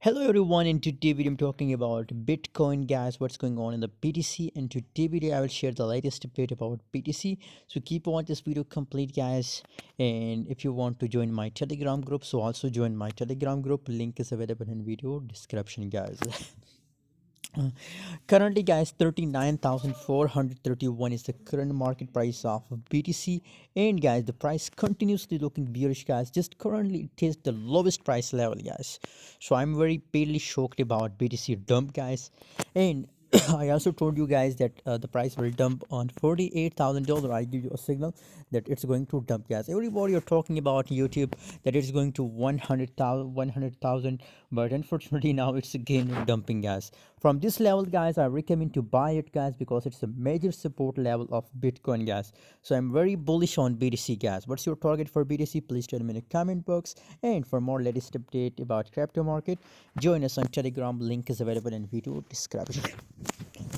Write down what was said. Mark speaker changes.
Speaker 1: Hello everyone, in today video I'm talking about Bitcoin, guys. What's going on in the BTC? And today video I will share the latest update about BTC. So keep on this video complete, guys. And if you want to join my Telegram group, so also join my Telegram group. Link is available in video description, guys. Currently, guys, 39,431 is the current market price of BTC. And guys, the price continuously looking bearish, guys. Just currently it is the lowest price level, guys. So I'm very badly shocked about BTC dump, guys. And I also told you guys that the price will dump on $48,000. I give you a signal that it's going to dump, guys. Everybody are talking about YouTube that it's going to 100,000, but unfortunately now it's again dumping, guys. From this level, guys, I recommend to buy it, guys, because it's a major support level of Bitcoin, guys. So I'm very bullish on BTC, guys. What's your target for BTC? Please tell me in the comment box. And for more latest update about crypto market, join us on Telegram. Link is available in video description.